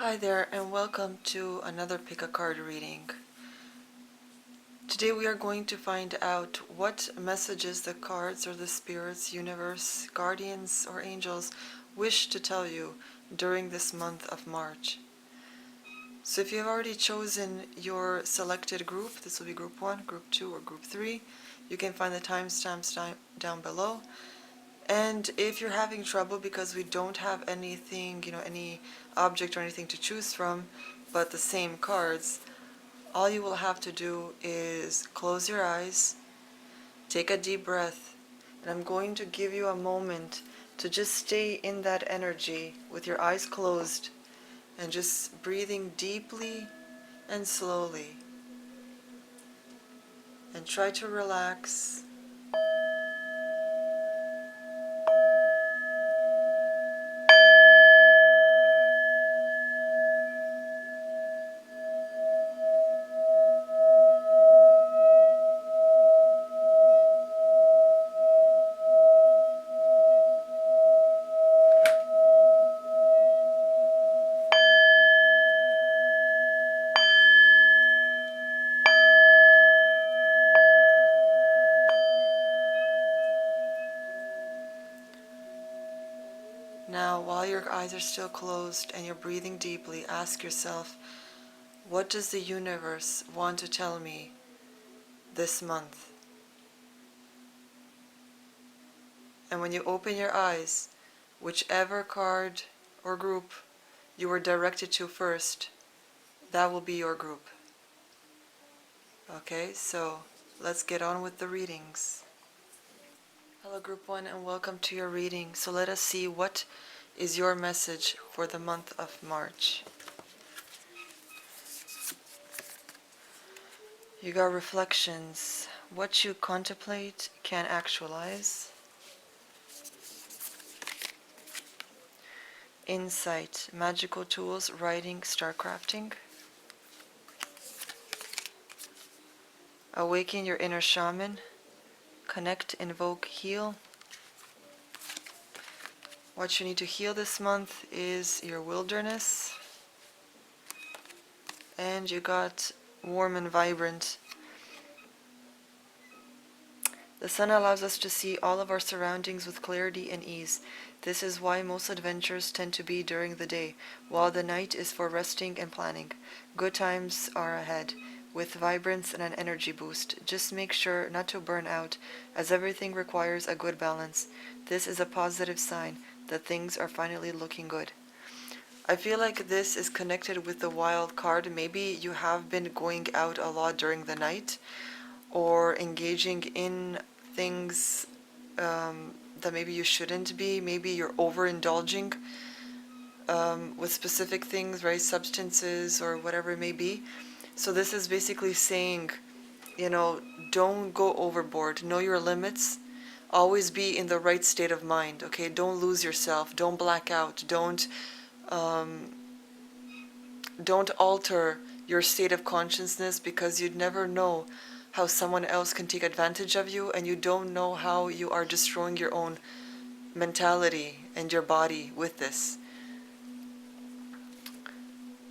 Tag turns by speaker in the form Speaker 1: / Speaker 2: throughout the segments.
Speaker 1: Hi there, and welcome to another Pick a Card reading. Today we are going to find out what messages the cards or the spirits, universe, guardians, or angels wish to tell you during this month of March. So if you have already chosen your selected group, this will be group 1, group 2, or group 3, you can find the timestamps down below. And if you're having trouble because we don't have anything, any object or anything to choose from, but the same cards, all you will have to do is close your eyes, take a deep breath, and I'm going to give you a moment to just stay in that energy with your eyes closed and just breathing deeply and slowly. And try to relax. Now, while your eyes are still closed and you're breathing deeply, ask yourself, what does the universe want to tell me this month? And when you open your eyes, whichever card or group you were directed to first, that will be your group. Okay, so let's get on with the readings. Hello group 1 and welcome to your reading. So let us see what is your message for the month of March. You got reflections. What you contemplate can actualize. Insight. Magical tools. Writing. Starcrafting. Awaken your inner shaman. Connect, invoke, heal. What you need to heal this month is your wilderness. And you got warm and vibrant. The sun allows us to see all of our surroundings with clarity and ease. This is why most adventures tend to be during the day, while the night is for resting and planning. Good times are ahead, with vibrance and an energy boost. Just make sure not to burn out, as everything requires a good balance. This is a positive sign that things are finally looking good. I feel like this is connected with the wild card. Maybe you have been going out a lot during the night, or engaging in things that maybe you shouldn't be. Maybe you're overindulging with specific things, right? Substances or whatever it may be. So this is basically saying, don't go overboard. Know your limits. Always be in the right state of mind, okay? Don't lose yourself. Don't black out. Don't alter your state of consciousness, because you'd never know how someone else can take advantage of you, and you don't know how you are destroying your own mentality and your body with this.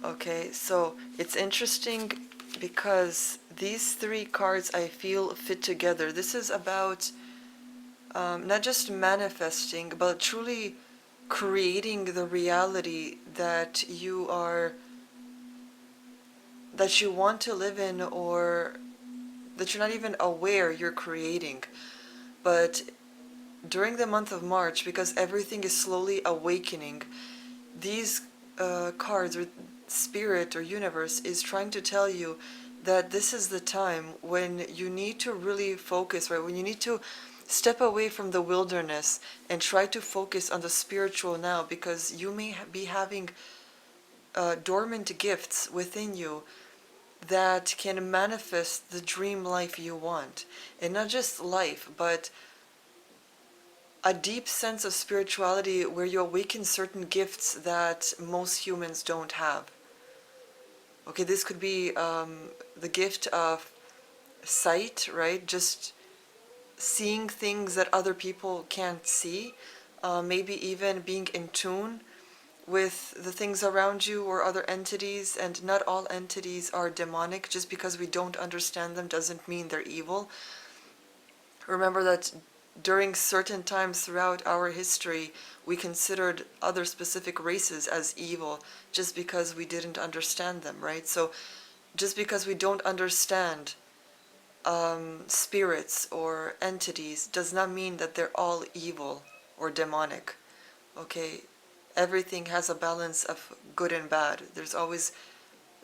Speaker 1: Okay, so it's interesting because these three cards I feel fit together. This is about not just manifesting, but truly creating the reality that you want to live in, or that you're not even aware you're creating. But during the month of March, because everything is slowly awakening, these cards, or spirit or universe, is trying to tell you that this is the time when you need to really focus, right? When you need to step away from the wilderness and try to focus on the spiritual now, because you may be having dormant gifts within you that can manifest the dream life you want. And not just life, but a deep sense of spirituality where you awaken certain gifts that most humans don't have. Okay, this could be the gift of sight, right? Just seeing things that other people can't see. Maybe even being in tune with the things around you or other entities, and not all entities are demonic. Just because we don't understand them doesn't mean they're evil. Remember that during certain times throughout our history, we considered other specific races as evil just because we didn't understand them, right? So just because we don't understand spirits or entities does not mean that they're all evil or demonic, okay? Everything has a balance of good and bad. There's always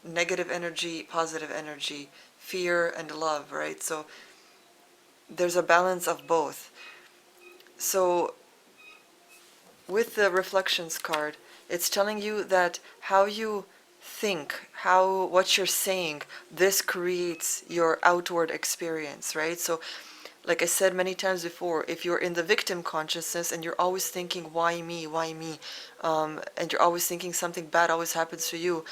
Speaker 1: negative energy, positive energy, fear and love, right? So there's a balance of both. So with the reflections card, it's telling you that how you think, what you're saying, this creates your outward experience, right? So like I said many times before, if you're in the victim consciousness and you're always thinking, why me, and you're always thinking something bad always happens to you,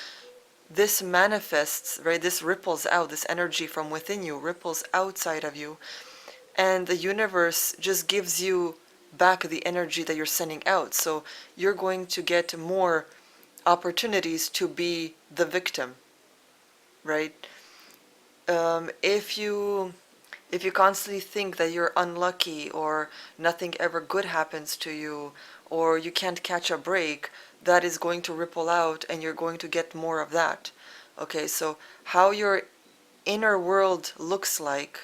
Speaker 1: this manifests, right? This ripples out, this energy from within you ripples outside of you, and the universe just gives you back the energy that you're sending out. So you're going to get more opportunities to be the victim, right? If you constantly think that you're unlucky or nothing ever good happens to you or you can't catch a break, that is going to ripple out and you're going to get more of that. Okay, so how your inner world looks like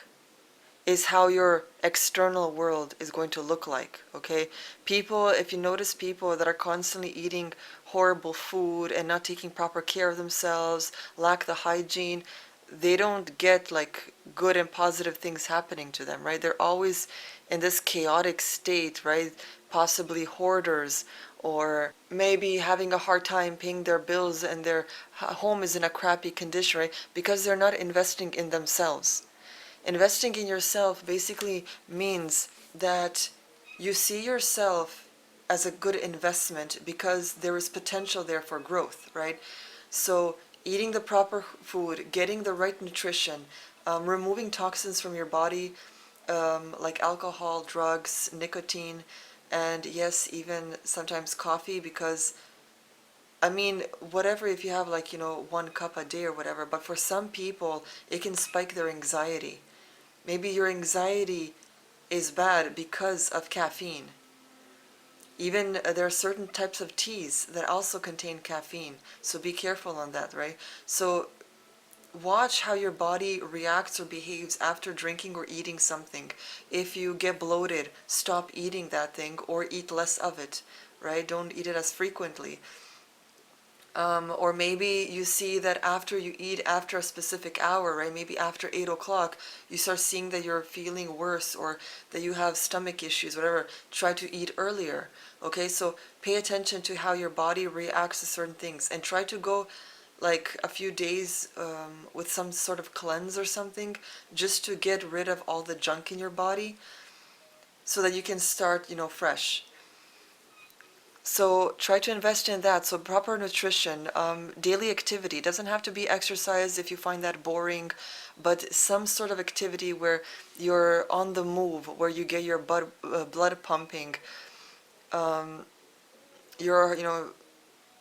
Speaker 1: is how your external world is going to look like, okay? People, if you notice people that are constantly eating horrible food and not taking proper care of themselves, lack the hygiene, they don't get like good and positive things happening to them, right? They're always in this chaotic state, right? Possibly hoarders, or maybe having a hard time paying their bills and their home is in a crappy condition, right? Because they're not investing in themselves. Investing in yourself basically means that you see yourself as a good investment because there is potential there for growth, right? So eating the proper food, getting the right nutrition, removing toxins from your body, like alcohol, drugs, nicotine, and yes, even sometimes coffee, because I mean, whatever, if you have like, 1 cup a day or whatever, but for some people, it can spike their anxiety. Maybe your anxiety is bad because of caffeine. Even there are certain types of teas that also contain caffeine, so be careful on that, right? So watch how your body reacts or behaves after drinking or eating something. If you get bloated, stop eating that thing or eat less of it, right? Don't eat it as frequently. Or maybe you see that after you eat after a specific hour, right? Maybe after 8 o'clock, you start seeing that you're feeling worse or that you have stomach issues, whatever. Try to eat earlier, okay? So pay attention to how your body reacts to certain things and try to go like a few days with some sort of cleanse or something just to get rid of all the junk in your body so that you can start, fresh. So try to invest in that. So proper nutrition, daily activity. It doesn't have to be exercise if you find that boring, but some sort of activity where you're on the move, where you get your blood pumping, um, your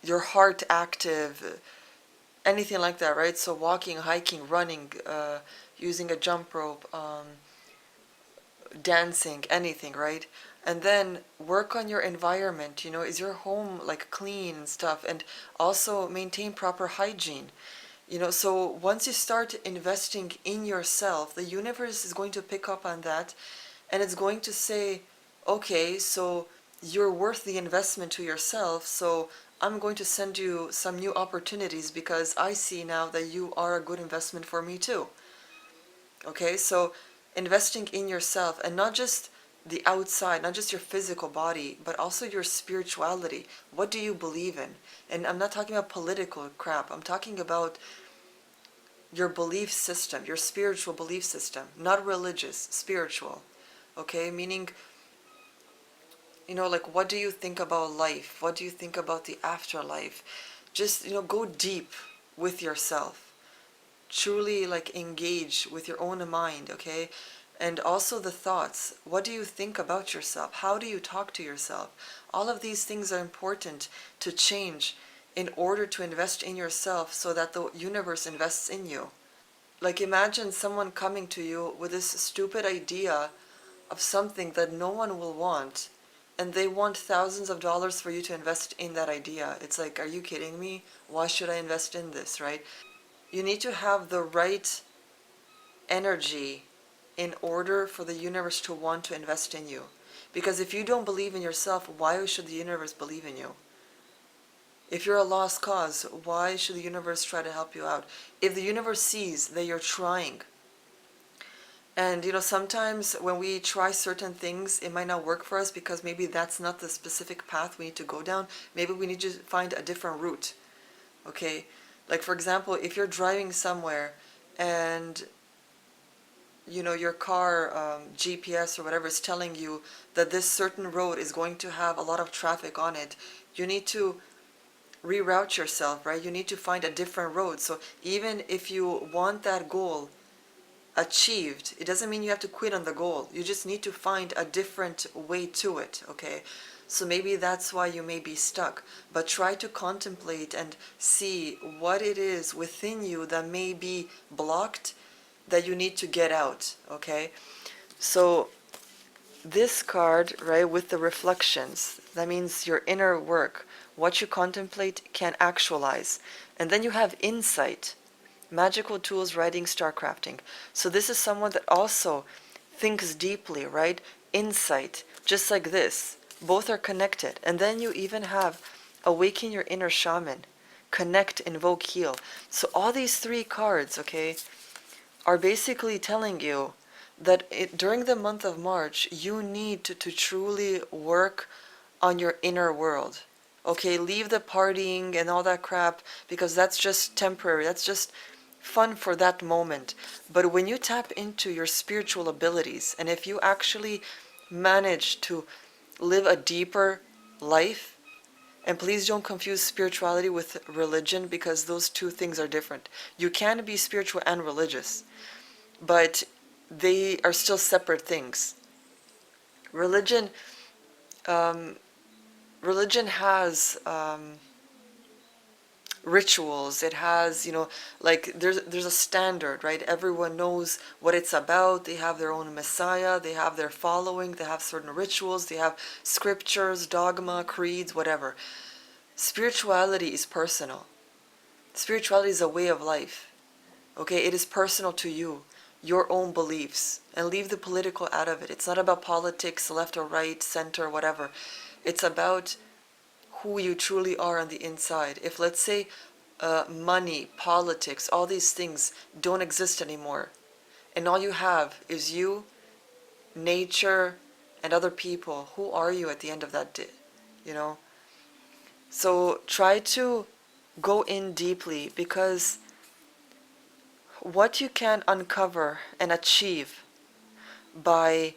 Speaker 1: your heart active, anything like that, right? So walking, hiking, running, using a jump rope, dancing, anything, right? And then work on your environment, is your home like clean and stuff, and also maintain proper hygiene. So once you start investing in yourself, the universe is going to pick up on that and it's going to say, okay, so you're worth the investment to yourself, so I'm going to send you some new opportunities because I see now that you are a good investment for me too. Okay, so investing in yourself, and not just the outside, not just your physical body, but also your spirituality. What do you believe in? And I'm not talking about political crap. I'm talking about your belief system, your spiritual belief system, not religious, spiritual. Okay, meaning, like what do you think about life? What do you think about the afterlife? Just, go deep with yourself. Truly like engage with your own mind, okay? And also the thoughts. What do you think about yourself? How do you talk to yourself? All of these things are important to change in order to invest in yourself so that the universe invests in you. Like imagine someone coming to you with this stupid idea of something that no one will want, and they want thousands of dollars for you to invest in that idea. It's like, are you kidding me? Why should I invest in this, right? You need to have the right energy in order for the universe to want to invest in you. Because if you don't believe in yourself, why should the universe believe in you? If you're a lost cause, why should the universe try to help you out? If the universe sees that you're trying, and sometimes when we try certain things, it might not work for us because maybe that's not the specific path we need to go down. Maybe we need to find a different route. Okay? Like for example, if you're driving somewhere and your car GPS or whatever is telling you that this certain road is going to have a lot of traffic on it, you need to reroute yourself, right? You need to find a different road. So even if you want that goal achieved, it doesn't mean you have to quit on the goal. You just need to find a different way to it, okay? So maybe that's why you may be stuck. But try to contemplate and see what it is within you that may be blocked, that you need to get out, okay? So this card, right, with the reflections, that means your inner work. What you contemplate can actualize. And then you have insight. Magical tools, writing, star crafting. So this is someone that also thinks deeply, right? Insight, just like this. Both are connected. And then you even have awaken your inner shaman, connect, invoke, heal. So all these three cards, okay, are basically telling you that during the month of March, you need to truly work on your inner world. Okay, leave the partying and all that crap, because that's just temporary. That's just fun for that moment. But when you tap into your spiritual abilities, and if you actually manage to live a deeper life, and please don't confuse spirituality with religion, because those two things are different. You can be spiritual and religious, but they are still separate things. Religion, religion has rituals. It has, like there's a standard, right? Everyone knows what it's about. They have their own messiah. They have their following. They have certain rituals. They have scriptures, dogma, creeds, whatever. Spirituality is personal. Spirituality is a way of life. Okay, it is personal to you, your own beliefs, and leave the political out of it. It's not about politics, left or right, center, whatever. It's about who you truly are on the inside. If, let's say, money, politics, all these things don't exist anymore, and all you have is you, nature, and other people, who are you at the end of that day? So try to go in deeply, because what you can uncover and achieve by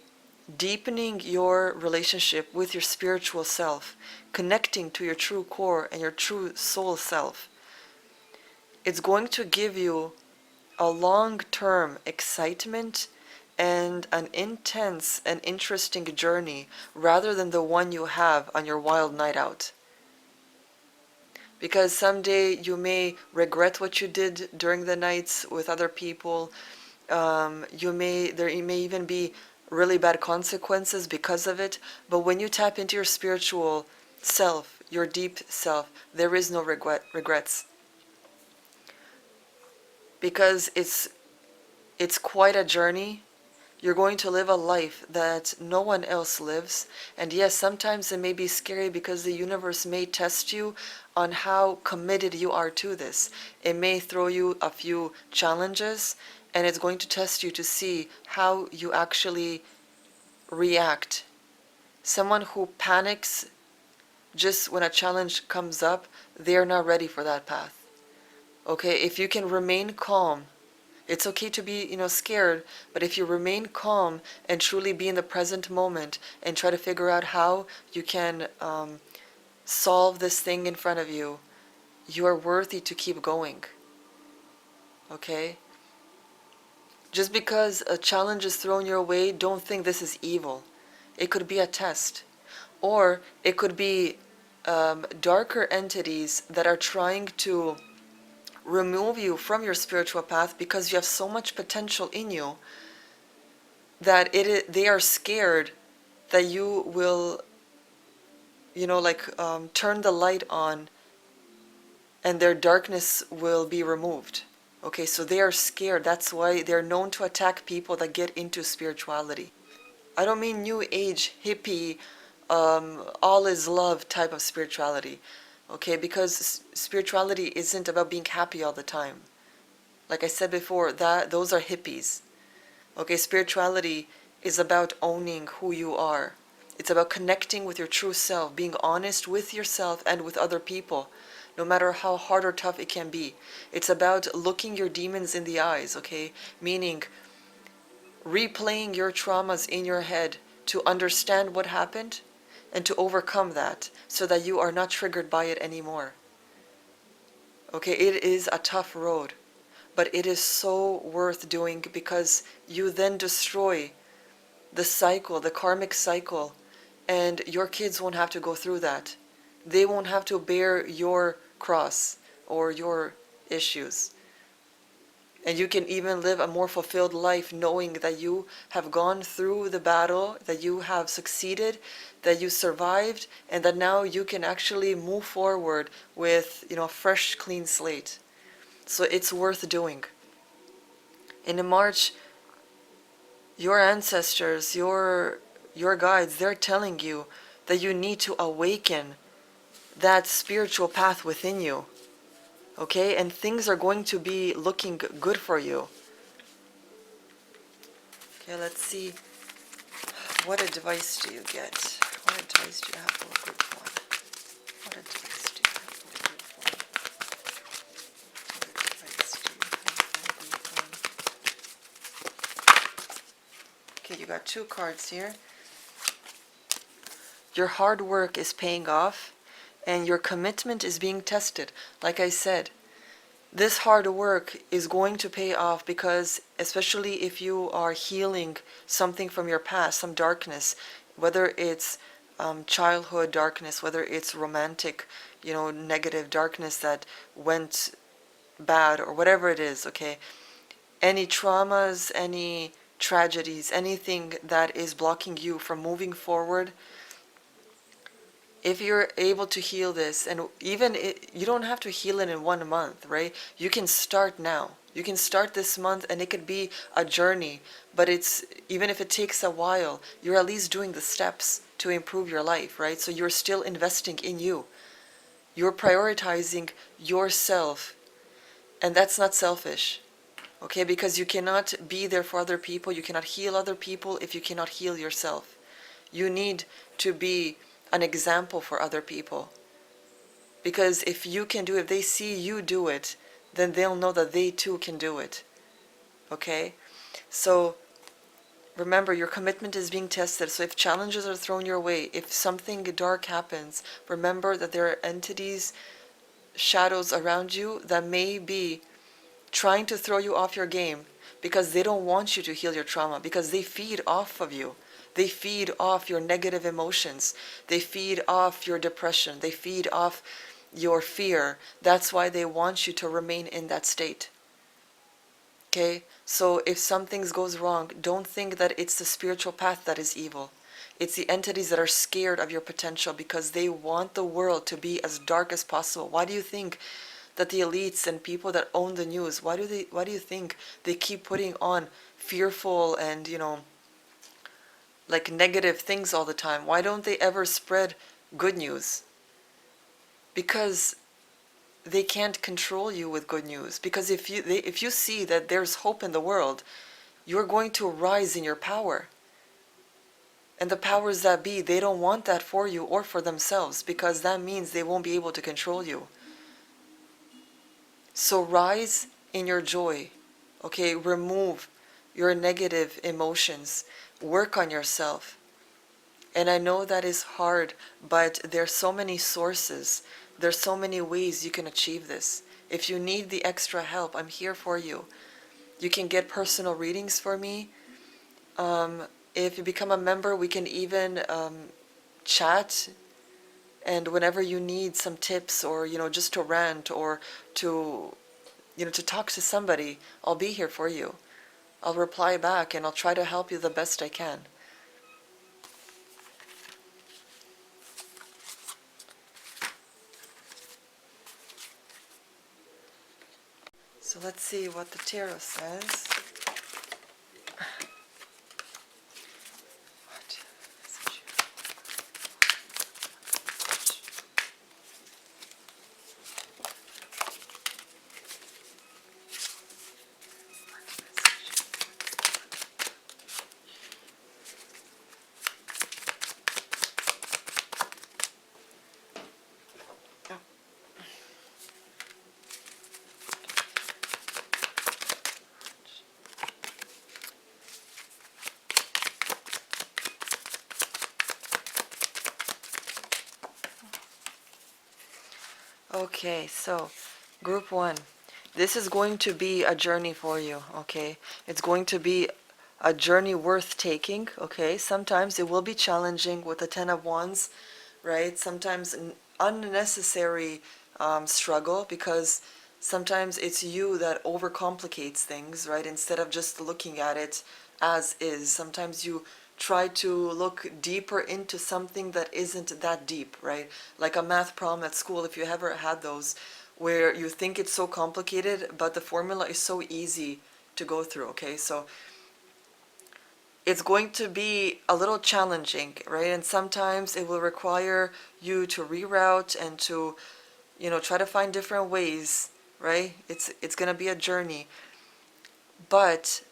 Speaker 1: deepening your relationship with your spiritual self, connecting to your true core and your true soul self, it's going to give you a long-term excitement and an intense and interesting journey, rather than the one you have on your wild night out. Because someday you may regret what you did during the nights with other people. There may even be really bad consequences because of it. But when you tap into your spiritual self, your deep self, there is no regrets. Because it's quite a journey. You're going to live a life that no one else lives. And yes, sometimes it may be scary, because the universe may test you on how committed you are to this. It may throw you a few challenges, and it's going to test you to see how you actually react. Someone who panics just when a challenge comes up, they're not ready for that path. Okay, if you can remain calm, it's okay to be, scared, but if you remain calm and truly be in the present moment and try to figure out how you can solve this thing in front of you, you are worthy to keep going. Okay? Just because a challenge is thrown your way, don't think this is evil. It could be a test. Or it could be darker entities that are trying to remove you from your spiritual path because you have so much potential in you that they are scared that you will, turn the light on and their darkness will be removed. Okay, so they are scared. That's why they're known to attack people that get into spirituality. I don't mean new age, hippie, all is love type of spirituality. Okay, because spirituality isn't about being happy all the time. Like I said before, those are hippies. Okay, spirituality is about owning who you are. It's about connecting with your true self, being honest with yourself and with other people, no matter how hard or tough it can be. It's about looking your demons in the eyes, okay? Meaning replaying your traumas in your head to understand what happened and to overcome that so that you are not triggered by it anymore. Okay, it is a tough road, but it is so worth doing because you then destroy the cycle, the karmic cycle, and your kids won't have to go through that. They won't have to bear your cross or your issues. And you can even live a more fulfilled life knowing that you have gone through the battle, that you have succeeded, that you survived, and that now you can actually move forward with, a fresh, clean slate. So it's worth doing. And in March, your ancestors, your guides, they're telling you that you need to awaken that spiritual path within you. Okay? And things are going to be looking good for you. Okay, let's see. What advice do you get? What advice do you have for a group one? What advice do you have for a group one? What advice do you have for a group one? Okay, you got 2 cards here. Your hard work is paying off and your commitment is being tested. Like I said, this hard work is going to pay off because, especially if you are healing something from your past, some darkness, whether it's childhood darkness, whether it's romantic, negative darkness that went bad or whatever it is, okay? Any traumas, any tragedies, anything that is blocking you from moving forward, if you're able to heal this, and even you don't have to heal it in 1 month, right? You can start now. You can start this month and it could be a journey, but even if it takes a while, you're at least doing the steps to improve your life, right? So you're still investing in you. You're prioritizing yourself, and that's not selfish, okay? Because you cannot be there for other people, you cannot heal other people if you cannot heal yourself. You need to be an example for other people. Because if they see you do it, then they'll know that they too can do it. Okay? So remember, your commitment is being tested. So if challenges are thrown your way, if something dark happens, remember that there are entities, shadows around you that may be trying to throw you off your game because they don't want you to heal your trauma, because they feed off of you. They feed off your negative emotions. They feed off your depression. They feed off your fear. That's why they want you to remain in that state. Okay? So if something goes wrong, don't think that it's the spiritual path that is evil. It's the entities that are scared of your potential because they want the world to be as dark as possible. Why do you think that the elites and people that own the news, why do you think they keep putting on fearful and, like negative things all the time? Why don't they ever spread good news? Because they can't control you with good news. Because if you see that there's hope in the world, you're going to rise in your power. And the powers that be, they don't want that for you or for themselves, because that means they won't be able to control you. So rise in your joy. Okay, remove your negative emotions. Work on yourself. And I know that is hard, but there's so many sources. There's so many ways you can achieve this. If you need the extra help, I'm here for you. You can get personal readings for me. If you become a member, we can even chat, and whenever you need some tips, or just to rant, or to to talk to somebody, I'll be here for you. I'll reply back, and I'll try to help you the best I can. So let's see what the tarot says. Okay, so group 1. This is going to be a journey for you, okay? It's going to be a journey worth taking, okay? Sometimes it will be challenging with the Ten of Wands, right? Sometimes unnecessary struggle, because sometimes it's you that overcomplicates things, right? Instead of just looking at it as is. Sometimes you try to look deeper into something that isn't that deep, right? Like a math problem at school, if you ever had those, where you think it's so complicated, but the formula is so easy to go through, okay? So it's going to be a little challenging, right? And sometimes it will require you to reroute and to, try to find different ways, right? It's going to be a journey. But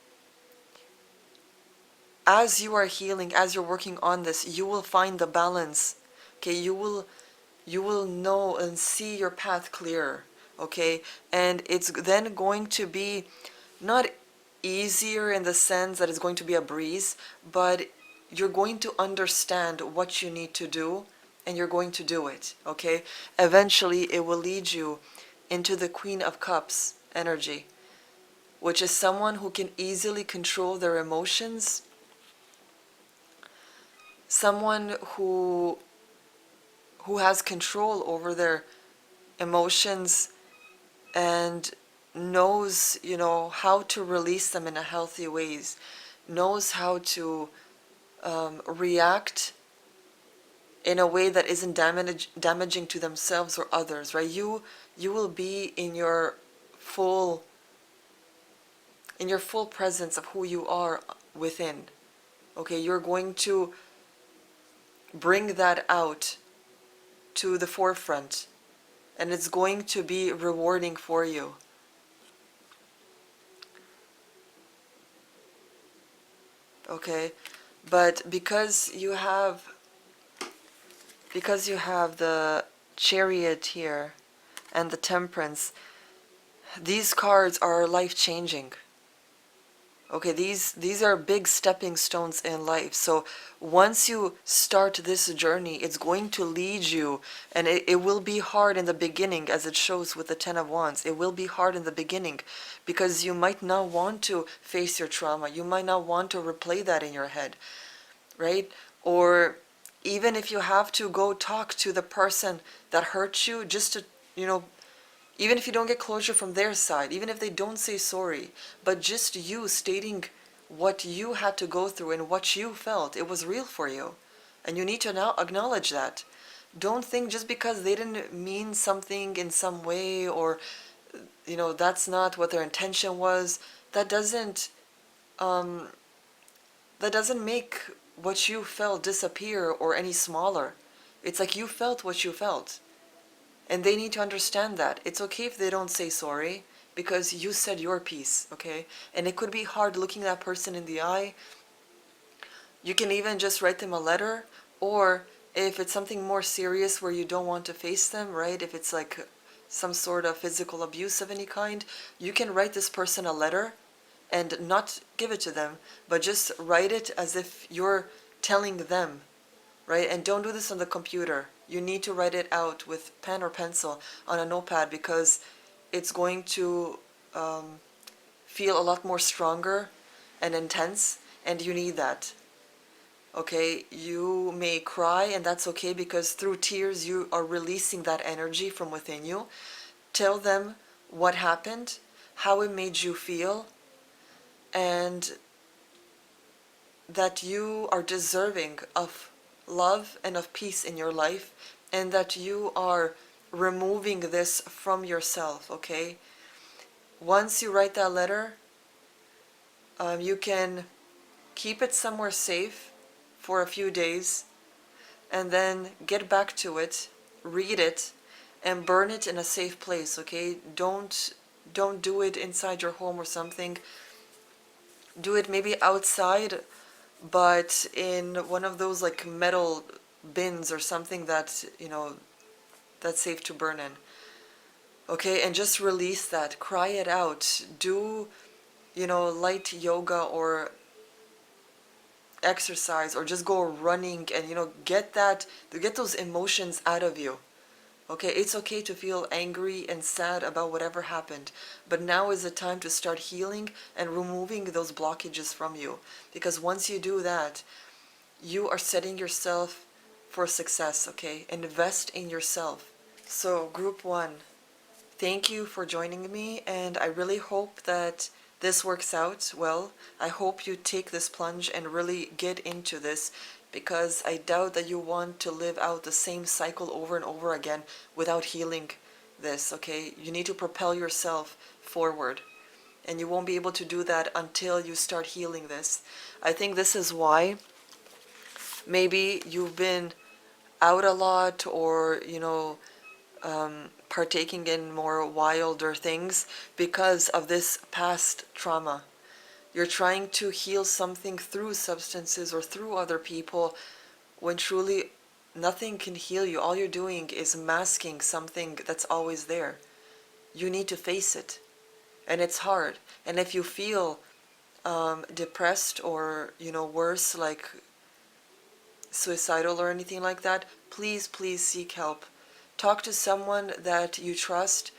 Speaker 1: as you are healing, as you're working on this, you will find the balance, okay? You will know and see your path clearer, okay? And it's then going to be not easier in the sense that it's going to be a breeze, but you're going to understand what you need to do, and you're going to do it, okay? Eventually, it will lead you into the Queen of Cups energy, which is someone who can easily control their emotions, someone who has control over their emotions and knows, how to release them in a healthy ways, knows how to react in a way that isn't damaging to themselves or others, right? You will be in your full presence of who you are within, okay? You're going to bring that out to the forefront, and it's going to be rewarding for you. Okay, but because you have the Chariot here and the Temperance, these cards are life-changing. Okay, these are big stepping stones in life. So once you start this journey, it's going to lead you, and it will be hard in the beginning, as it shows with the Ten of Wands. It will be hard in the beginning, because you might not want to face your trauma. You might not want to replay that in your head, right? Or even if you have to go talk to the person that hurt you, just to, even if you don't get closure from their side, even if they don't say sorry, but just you stating what you had to go through and what you felt, it was real for you. And you need to now acknowledge that. Don't think just because they didn't mean something in some way, or, that's not what their intention was, that doesn't make what you felt disappear or any smaller. It's like you felt what you felt. And they need to understand that. It's okay if they don't say sorry, because you said your piece, okay? And it could be hard looking that person in the eye. You can even just write them a letter, or if it's something more serious where you don't want to face them, right? If it's like some sort of physical abuse of any kind, you can write this person a letter and not give it to them, but just write it as if you're telling them, right? And don't do this on the computer. You need to write it out with pen or pencil on a notepad, because it's going to feel a lot more stronger and intense, and you need that. Okay, you may cry, and that's okay, because through tears you are releasing that energy from within you. Tell them what happened, how it made you feel, and that you are deserving of love and of peace in your life, and that you are removing this from yourself, okay? Once you write that letter, you can keep it somewhere safe for a few days, and then get back to it, read it, and burn it in a safe place, okay? Don't do it inside your home or something. Do it maybe outside, but in one of those like metal bins or something that, that's safe to burn in. Okay, and just release that, cry it out, do, light yoga or exercise, or just go running, and get those emotions out of you. Okay, it's okay to feel angry and sad about whatever happened, but now is the time to start healing and removing those blockages from you, because once you do that, you are setting yourself for success. Okay, invest in yourself. So group 1, thank you for joining me, and I really hope that this works out well. I hope you take this plunge and really get into this, because I doubt that you want to live out the same cycle over and over again without healing this, okay? You need to propel yourself forward, and you won't be able to do that until you start healing this. I think this is why maybe you've been out a lot, or partaking in more wilder things because of this past trauma. You're trying to heal something through substances or through other people, when truly nothing can heal you. All you're doing is masking something that's always there. You need to face it, and it's hard. And if you feel depressed, or worse, like suicidal or anything like that, please seek help. Talk to someone that you trust,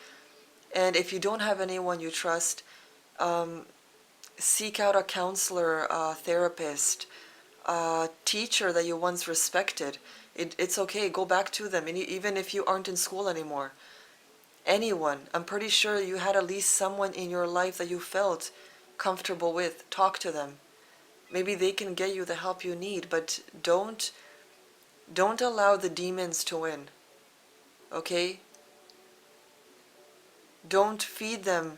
Speaker 1: and if you don't have anyone you trust, seek out a counselor, a therapist, a teacher that you once respected. It's okay, go back to them, and even if you aren't in school anymore. Anyone, I'm pretty sure you had at least someone in your life that you felt comfortable with. Talk to them. Maybe they can get you the help you need, but don't allow the demons to win, okay? Don't feed them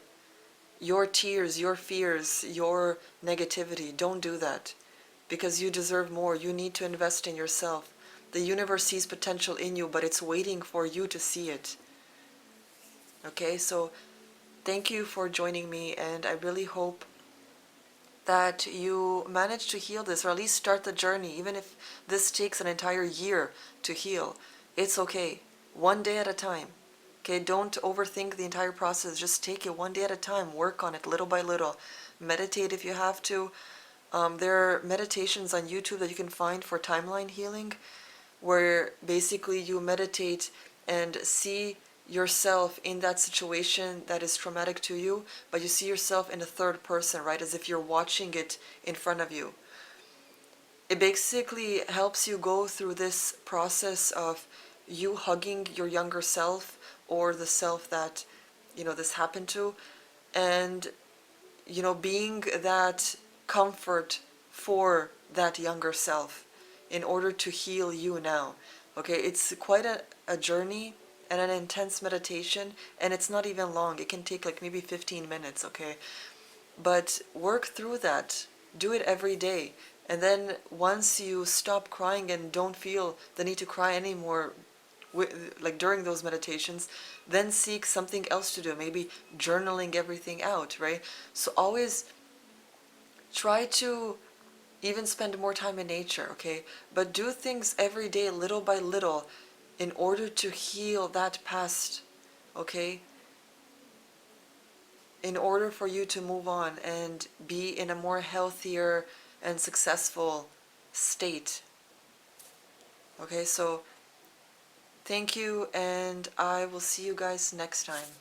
Speaker 1: your tears, your fears, your negativity. Don't do that, because you deserve more. You need to invest in yourself. The universe sees potential in you, but it's waiting for you to see it. Okay, so thank you for joining me, and I really hope that you manage to heal this, or at least start the journey. Even if this takes an entire year to heal, it's okay. One day at a time. Okay, don't overthink the entire process. Just take it one day at a time. Work on it little by little. Meditate if you have to. There are meditations on YouTube that you can find for timeline healing, where basically you meditate and see yourself in that situation that is traumatic to you, but you see yourself in the third person, right? As if you're watching it in front of you. It basically helps you go through this process of you hugging your younger self, or the self that, this happened to, and, being that comfort for that younger self in order to heal you now. Okay, it's quite a journey and an intense meditation, and it's not even long. It can take like maybe 15 minutes, okay? But work through that. Do it every day. And then once you stop crying and don't feel the need to cry anymore, like during those meditations, then seek something else to do. Maybe journaling everything out, right? So always try to even spend more time in nature, okay? But do things every day, little by little, in order to heal that past, okay? In order for you to move on and be in a more healthier and successful state. Okay, so thank you, and I will see you guys next time.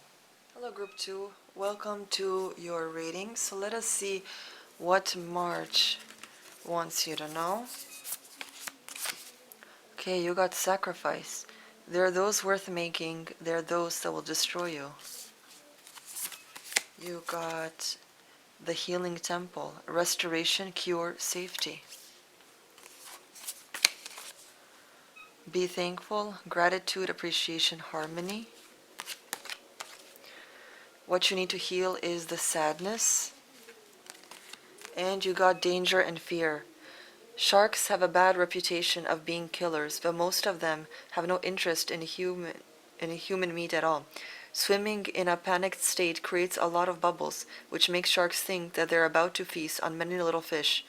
Speaker 1: Hello group 2, welcome to your reading. So let us see what March wants you to know. Okay, you got sacrifice. There are those worth making, there are those that will destroy you. You got the healing temple, restoration, cure, safety. Be thankful, gratitude, appreciation, harmony. What you need to heal is the sadness. And you got danger and fear. Sharks have a bad reputation of being killers, but most of them have no interest in human meat at all. Swimming in a panicked state creates a lot of bubbles, which makes sharks think that they're about to feast on many little fish.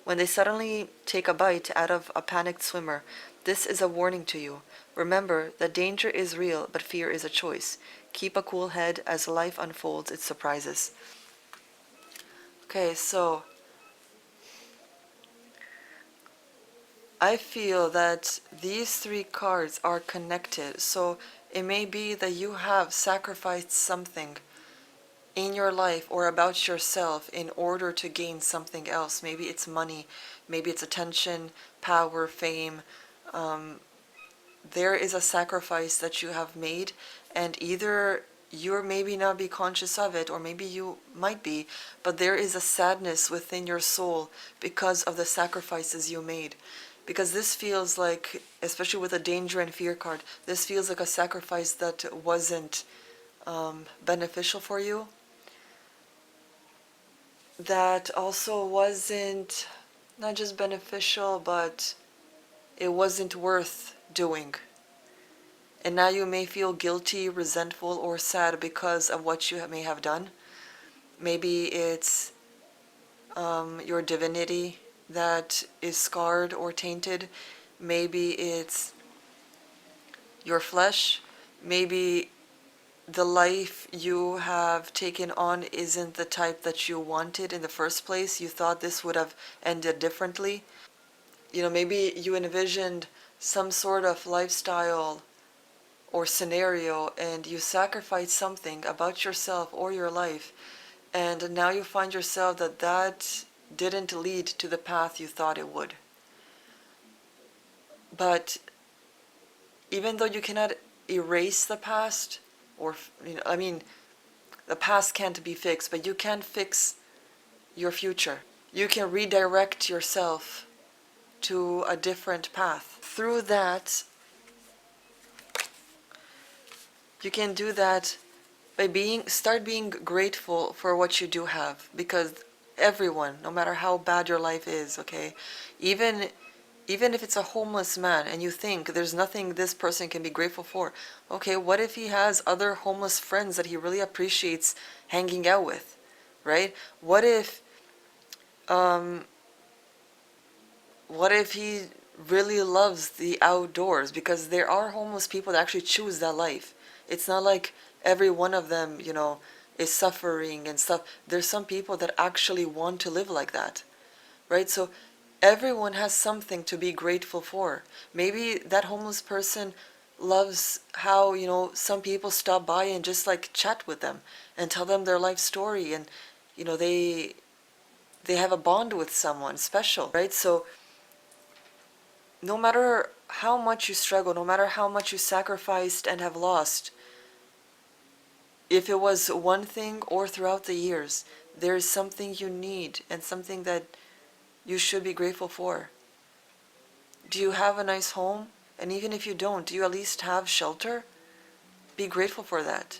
Speaker 1: When they suddenly take a bite out of a panicked swimmer, this is a warning to you. Remember that danger is real, but fear is a choice. Keep a cool head as life unfolds its surprises. Okay, so I feel that these three cards are connected. So it may be that you have sacrificed something in your life or about yourself in order to gain something else. Maybe it's money, maybe it's attention, power, fame. There is a sacrifice that you have made, and either you're maybe not be conscious of it, or maybe you might be, but there is a sadness within your soul because of the sacrifices you made. Because this feels like, especially with a danger and fear card, this feels like a sacrifice that wasn't beneficial for you. That also wasn't not just beneficial, but it wasn't worth doing. And now you may feel guilty, resentful, or sad because of what you may have done. Maybe it's your divinity that is scarred or tainted. Maybe it's your flesh. Maybe the life you have taken on isn't the type that you wanted in the first place. You thought this would have ended differently. Maybe you envisioned some sort of lifestyle or scenario, and you sacrificed something about yourself or your life, and now you find yourself that didn't lead to the path you thought it would. But even though you cannot erase the past, or the past can't be fixed, but you can fix your future. You can redirect yourself to a different path. Through that, you can do that by start being grateful for what you do have, because everyone, no matter how bad your life is, okay, even if it's a homeless man and you think there's nothing this person can be grateful for, okay, what if he has other homeless friends that he really appreciates hanging out with, right? What if he really loves the outdoors? Because there are homeless people that actually choose that life. It's not like every one of them, is suffering and stuff. There's some people that actually want to live like that, right? So everyone has something to be grateful for. Maybe that homeless person loves how, some people stop by and just like chat with them and tell them their life story, and, they have a bond with someone special, right? So no matter how much you struggle, no matter how much you sacrificed and have lost, if it was one thing or throughout the years, there is something you need and something that you should be grateful for. Do you have a nice home? And even if you don't, do you at least have shelter? Be grateful for that.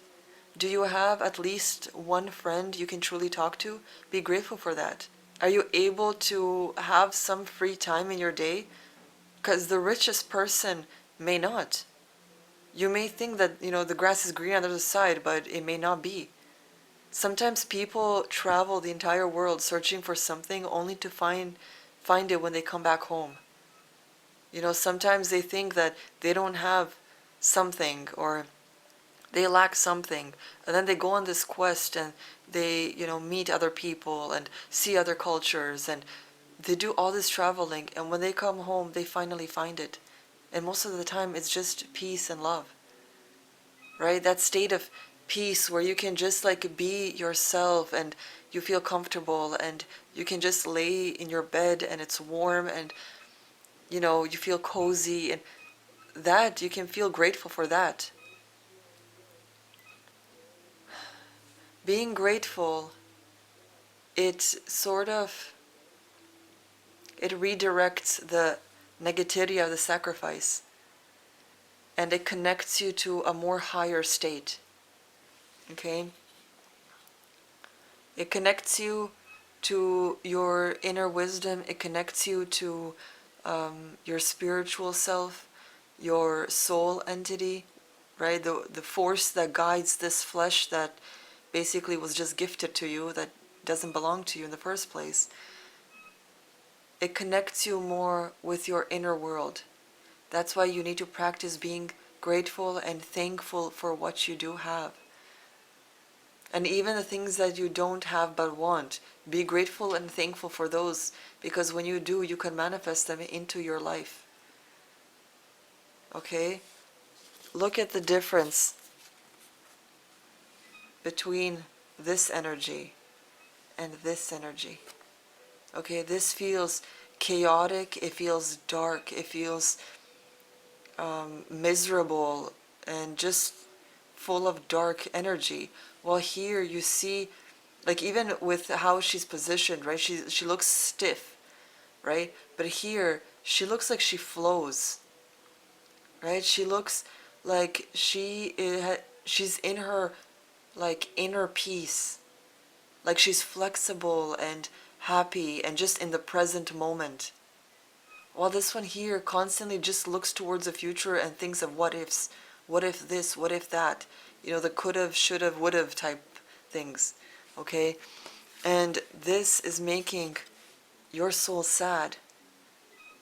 Speaker 1: Do you have at least one friend you can truly talk to? Be grateful for that. Are you able to have some free time in your day? Because the richest person may not. You may think that, the grass is green on the other side, but it may not be. Sometimes people travel the entire world searching for something only to find it when they come back home. Sometimes they think that they don't have something, or they lack something, and then they go on this quest and they, meet other people and see other cultures, and they do all this traveling, and when they come home, they finally find it. And most of the time, it's just peace and love, right? That state of peace where you can just like be yourself and you feel comfortable, and you can just lay in your bed and it's warm, and you feel cozy, and that you can feel grateful for that. Being grateful, it sort of it redirects the negativity of the sacrifice, and it connects you to a more higher state. Okay? It connects you to your inner wisdom. It connects you to your spiritual self, your soul entity, right? The force that guides this flesh that basically was just gifted to you, that doesn't belong to you in the first place. It connects you more with your inner world. That's why you need to practice being grateful and thankful for what you do have. And even the things that you don't have but want, be grateful and thankful for those, because when you do, you can manifest them into your life. Okay? Look at the difference between this energy and this energy. Okay, this feels chaotic, it feels dark, it feels miserable and just full of dark energy. While here you see, like even with how she's positioned, right? She looks stiff, right? But here she looks like she flows, right? She looks like she's in her like inner peace, like she's flexible and happy and just in the present moment. While this one here constantly just looks towards the future and thinks of what ifs, what if this, what if that, the could've, should've, would've type things, okay? And this is making your soul sad.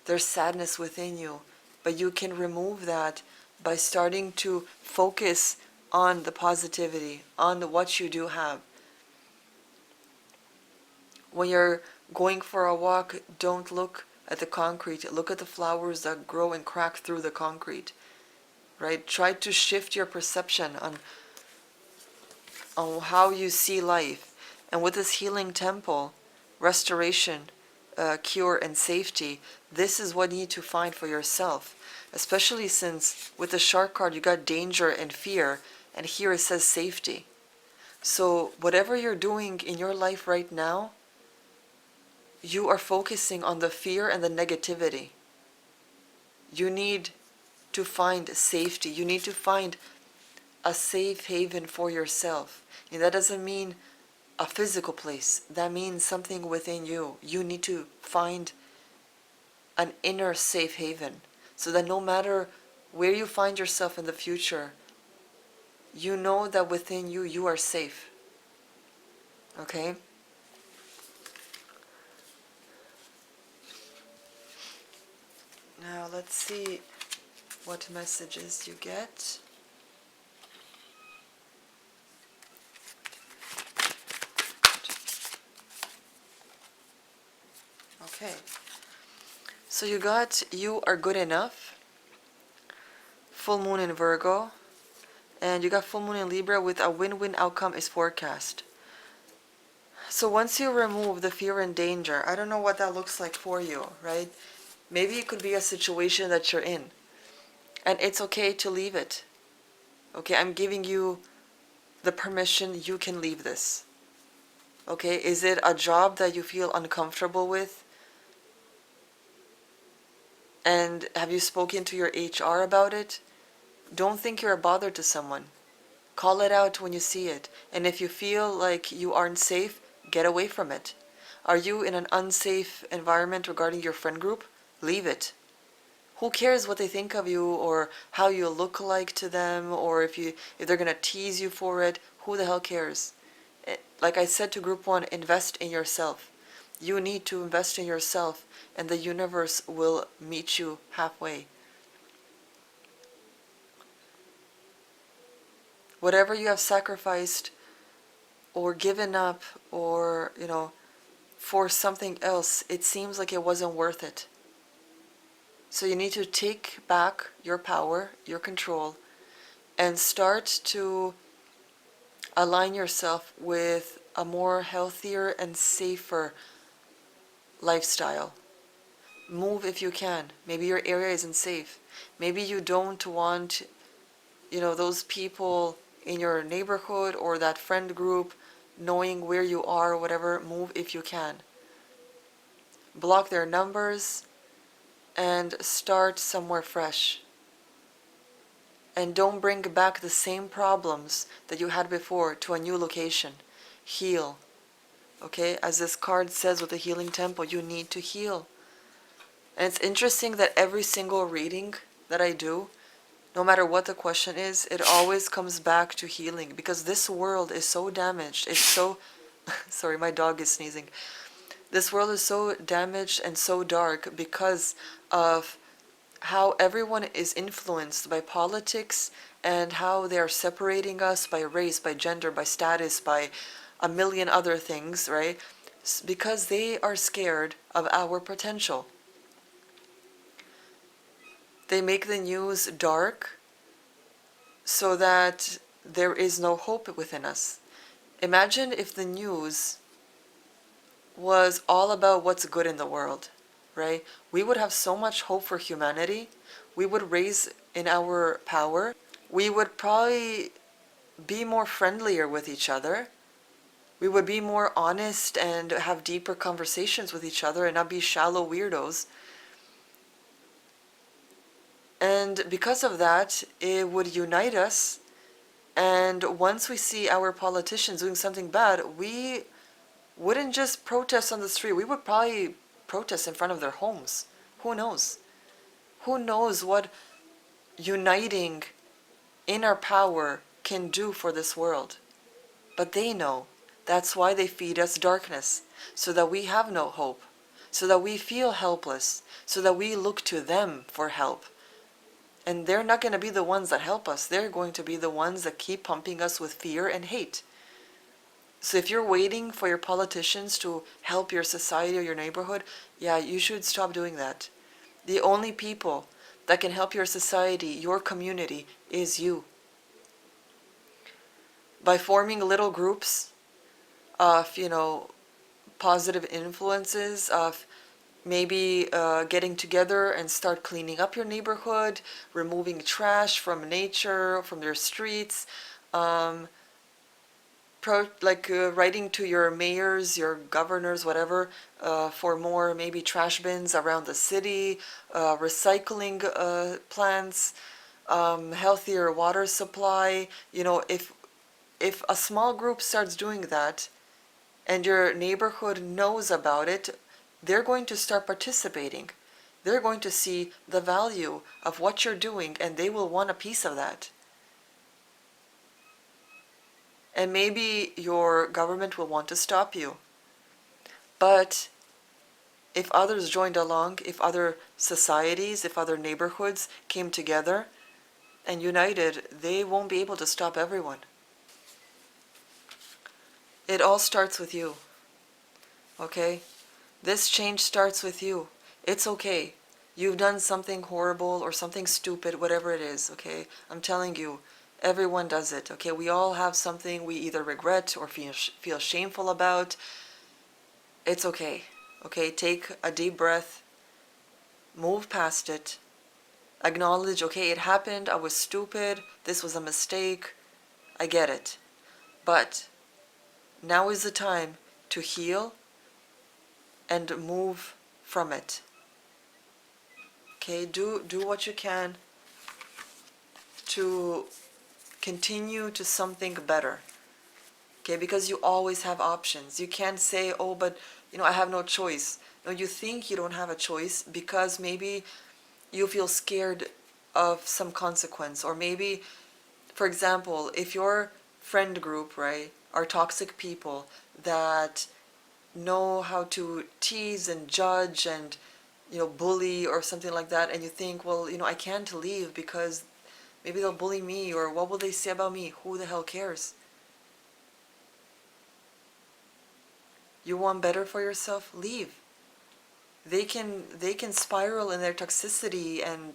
Speaker 1: There's sadness within you, but you can remove that by starting to focus on the positivity, on what you do have. When you're going for a walk, don't look at the concrete. Look at the flowers that grow and crack through the concrete, right? Try to shift your perception on how you see life. And with this healing temple, restoration, cure, and safety, this is what you need to find for yourself. Especially since with the shark card you got danger and fear, and here it says safety. So whatever you're doing in your life right now, you are focusing on the fear and the negativity. You need to find safety. You need to find a safe haven for yourself. And that doesn't mean a physical place. That means something within you. You need to find an inner safe haven, so that no matter where you find yourself in the future, you know that within you, you are safe. Okay? Now let's see what messages you get. Okay. So you got you are good enough, full moon in Virgo, and you got full moon in Libra with a win-win outcome is forecast. So once you remove the fear and danger, I don't know what that looks like for you, right? Maybe it could be a situation that you're in, and it's okay to leave it. Okay, I'm giving you the permission, you can leave this. Okay, is it a job that you feel uncomfortable with? And have you spoken to your HR about it? Don't think you're a bother to someone. Call it out when you see it. And if you feel like you aren't safe, get away from it. Are you in an unsafe environment regarding your friend group? Leave it. Who cares what they think of you, or how you look like to them, or if they're gonna tease you for it? Who the hell cares? Like I said to group 1, invest in yourself. You need to invest in yourself, and the universe will meet you halfway. Whatever you have sacrificed or given up, or for something else, it seems like it wasn't worth it. So you need to take back your power, your control, and start to Align yourself with a more healthier and safer lifestyle. Move if you can. Maybe your area isn't safe. Maybe you don't want, those people in your neighborhood or that friend group knowing where you are or whatever. Move if you can. Block their numbers and start somewhere fresh. And don't bring back the same problems that you had before to a new location. Heal. Okay? As this card says with the healing temple, you need to heal. And it's interesting that every single reading that I do, no matter what the question is, it always comes back to healing, because this world is so damaged. It's so, sorry, my dog is sneezing. This world is so damaged and so dark because of how everyone is influenced by politics and how they are separating us by race, by gender, by status, by a million other things, right? Because they are scared of our potential. They make the news dark so that there is no hope within us. Imagine if the news was all about what's good in the world, right? We would have so much hope for humanity. We would raise in our power. We would probably be more friendlier with each other. We would be more honest and have deeper conversations with each other and not be shallow weirdos. And because of that, it would unite us. And once we see our politicians doing something bad, we wouldn't just protest on the street. We would probably protest in front of their homes. Who knows? Who knows what uniting in our power can do for this world? But they know. That's why they feed us darkness, so that we have no hope, so that we feel helpless, so that we look to them for help. And they're not going to be the ones that help us. They're going to be the ones that keep pumping us with fear and hate. So if you're waiting for your politicians to help your society or your neighborhood, yeah, you should stop doing that. The only people that can help your society, your community, is you. By forming little groups of, positive influences, of maybe getting together and start cleaning up your neighborhood, removing trash from nature, from your streets, writing to your mayors, your governors, whatever, for more maybe trash bins around the city, recycling plants, healthier water supply. If a small group starts doing that and your neighborhood knows about it, they're going to start participating. They're going to see the value of what you're doing, and they will want a piece of that. And maybe your government will want to stop you. But if others joined along, if other societies, if other neighborhoods came together and united, they won't be able to stop everyone. It all starts with you. Okay? This change starts with you. It's okay. You've done something horrible or something stupid, whatever it is, okay? I'm telling you, everyone does it, okay? We all have something we either regret or feel shameful about. It's okay, okay? Take a deep breath, move past it, acknowledge, okay, it happened, I was stupid, this was a mistake, I get it. But now is the time to heal and move from it. Okay, do what you can to continue to something better. Okay, because you always have options. You can't say, oh, but I have no choice. No, you think you don't have a choice because maybe you feel scared of some consequence, or maybe, for example, if your friend group, right, are toxic people that know how to tease and judge and bully or something like that, and you think, well, I can't leave because maybe they'll bully me, or what will they say about me? Who the hell cares? You want better for yourself? Leave. They can spiral in their toxicity and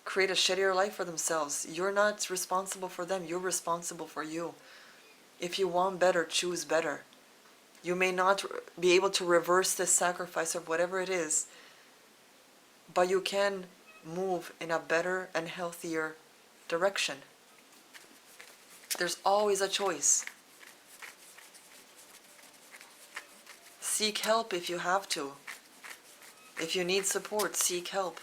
Speaker 1: create a shittier life for themselves. You're not responsible for them. You're responsible for you. If you want better, choose better. You may not be able to reverse this sacrifice of whatever it is, but you can move in a better and healthier direction. There's always a choice. Seek help if you have to. If you need support, seek help.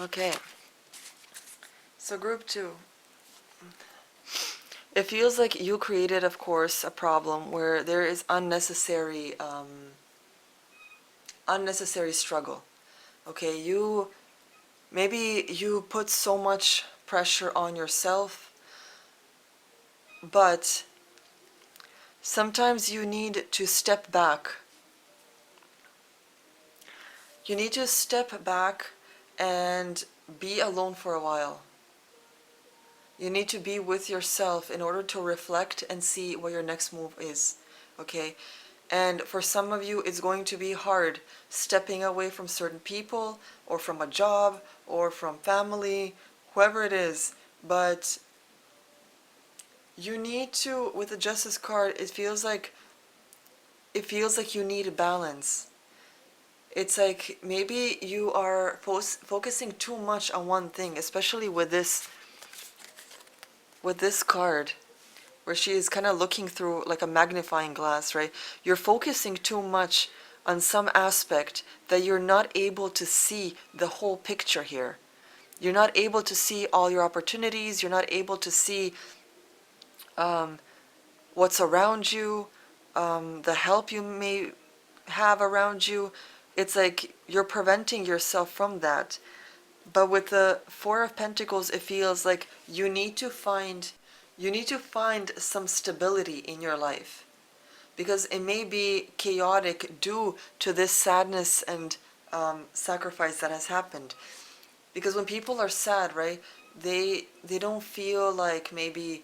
Speaker 1: Okay, so group 2. It feels like you created, of course, a problem where there is unnecessary struggle. Okay, maybe you put so much pressure on yourself, but sometimes you need to step back. You need to step back and be alone for a while. You need to be with yourself in order to reflect and see what your next move is. Okay? And for some of you, it's going to be hard stepping away from certain people, or from a job, or from family, whoever it is. But you need to, with the Justice card, it feels like you need a balance. It's like maybe you are focusing too much on one thing, especially with this card, where she is kind of looking through like a magnifying glass, right? You're focusing too much on some aspect that you're not able to see the whole picture here. You're not able to see all your opportunities. You're not able to see what's around you, the help you may have around you. It's like you're preventing yourself from that. But with the Four of Pentacles, it feels like you need to find some stability in your life, because it may be chaotic due to this sadness and sacrifice that has happened. Because when people are sad, right, they don't feel like maybe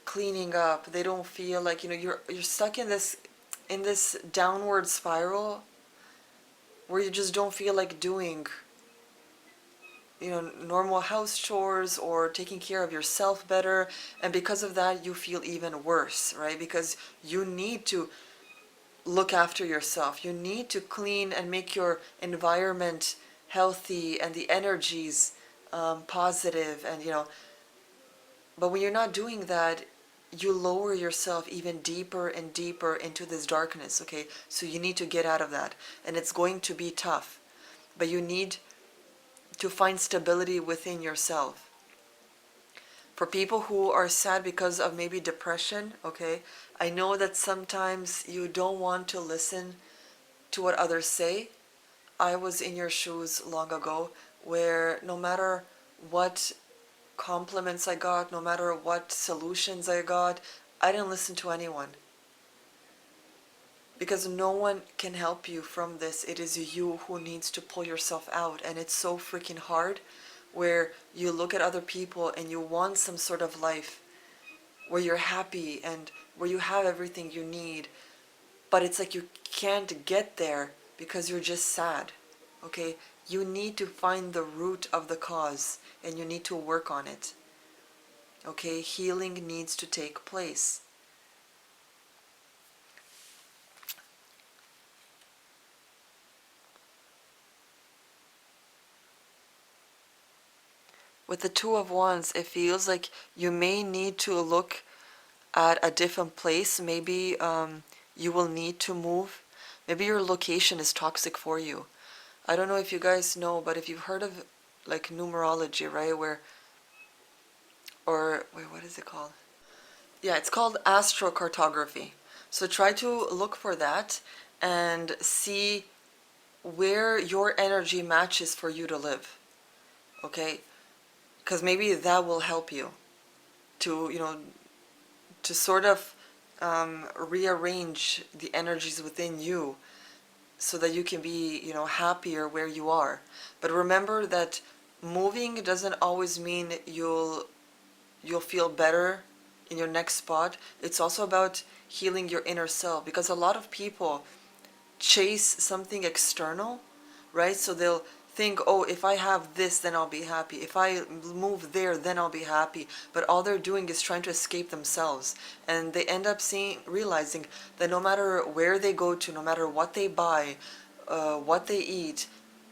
Speaker 1: cleaning up. They don't feel like, you're stuck in this downward spiral where you just don't feel like doing normal house chores or taking care of yourself better. And because of that, you feel even worse, right? Because you need to look after yourself. You need to clean and make your environment healthy and the energies positive. And but when you're not doing that, you lower yourself even deeper and deeper into this darkness. Okay, so you need to get out of that, and it's going to be tough, but you need to find stability within yourself. For people who are sad because of maybe depression, okay, I know that sometimes you don't want to listen to what others say. I was in your shoes long ago, where no matter what compliments I got, no matter what solutions I got, I didn't listen to anyone. Because no one can help you from this. It is you who needs to pull yourself out. And it's so freaking hard, where you look at other people and you want some sort of life where you're happy and where you have everything you need. But it's like you can't get there because you're just sad. Okay? You need to find the root of the cause, and you need to work on it. Okay? Healing needs to take place. With the Two of Wands, it feels like you may need to look at a different place. Maybe you will need to move. Maybe your location is toxic for you. I don't know if you guys know, but if you've heard of like numerology, right? Wait, what is it called? Yeah, it's called astrocartography. So try to look for that and see where your energy matches for you to live, okay? Because maybe that will help you to, to sort of rearrange the energies within you so that you can be, happier where you are. But remember that moving doesn't always mean you'll feel better in your next spot. It's also about healing your inner self, because a lot of people chase something external, right? So they'll think, oh, if I have this, then I'll be happy. If I move there, then I'll be happy. But all they're doing is trying to escape themselves. And they end up realizing that no matter where they go to, no matter what they buy, what they eat,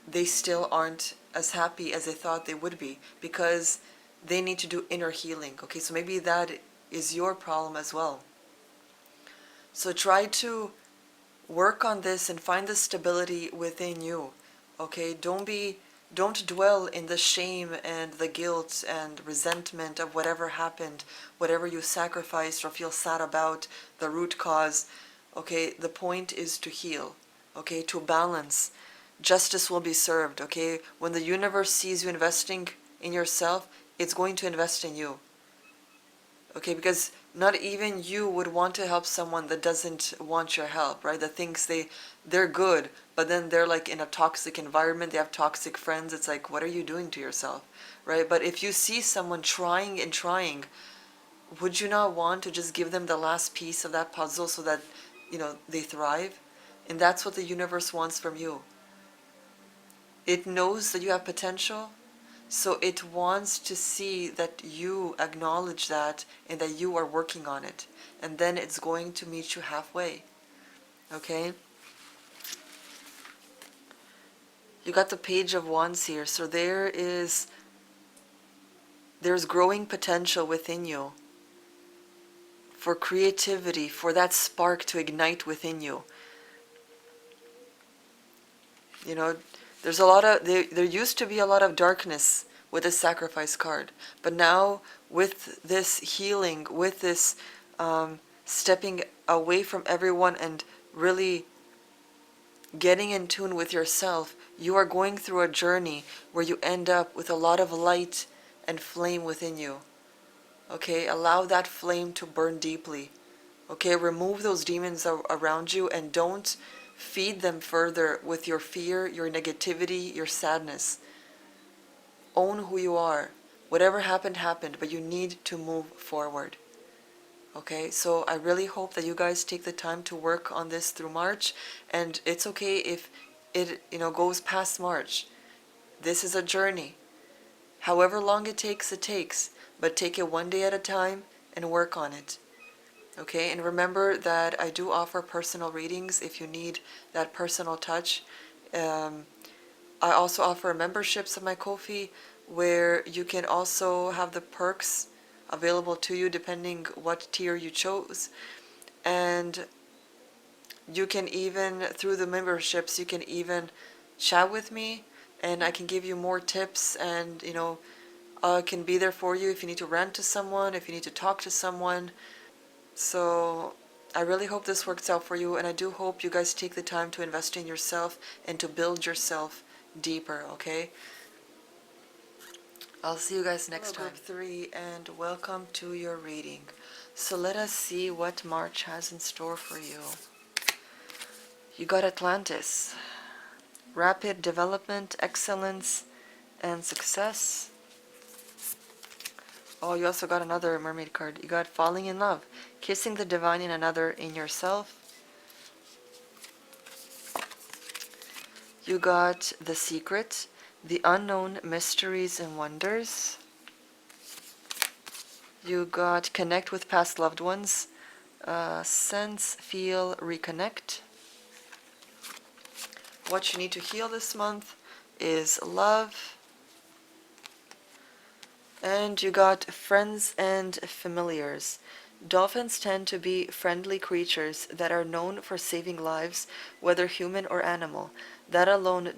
Speaker 1: they still aren't as happy as they thought they would be, because they need to do inner healing. Okay, so maybe that is your problem as well. So try to work on this and find the stability within you. Okay, don't dwell in the shame and the guilt and resentment of whatever happened, whatever you sacrificed or feel sad about, the root cause. Okay, the point is to heal, okay, to balance. Justice will be served, okay? When the universe sees you investing in yourself, it's going to invest in you. Okay, because not even you would want to help someone that doesn't want your help, right? That thinks they're good, but then they're like in a toxic environment, they have toxic friends. It's like, what are you doing to yourself, right? But if you see someone trying and trying, would you not want to just give them the last piece of that puzzle so that, they thrive? And that's what the universe wants from you. It knows that you have potential, so it wants to see that you acknowledge that and that you are working on it. And then it's going to meet you halfway. Okay? You got the Page of Wands here. So there's growing potential within you for creativity, for that spark to ignite within you. There's there used to be a lot of darkness with the Sacrifice card, but now with this healing, with this stepping away from everyone and really getting in tune with yourself, you are going through a journey where you end up with a lot of light and flame within you. Okay, allow that flame to burn deeply. Okay, remove those demons around you and don't feed them further with your fear, your negativity, your sadness. Own who you are. Whatever happened, happened, but you need to move forward. Okay, so I really hope that you guys take the time to work on this through March, and it's okay if it, goes past March. This is a journey. However long it takes, but take it one day at a time and work on it. Okay, and remember that I do offer personal readings if you need that personal touch. I also offer memberships of my Ko-fi, where you can also have the perks available to you depending what tier you chose. And you can even, through the memberships, you can even chat with me, and I can give you more tips, and I can be there for you if you need to rant to someone, if you need to talk to someone. So I really hope this works out for you, and I do hope you guys take the time to invest in yourself and to build yourself deeper, okay? I'll see you guys next time. Group 3, and welcome to your reading. So let us see what March has in store for you. You got Atlantis. Rapid development, excellence, and success. Oh, you also got another mermaid card. You got falling in love. Kissing the divine in another, in yourself. You got the secret. The unknown, mysteries and wonders. You got connect with past loved ones. Sense, feel, reconnect. What you need to heal this month is love. And you got friends and familiars. Dolphins tend to be friendly creatures that are known for saving lives, whether human or animal. That alone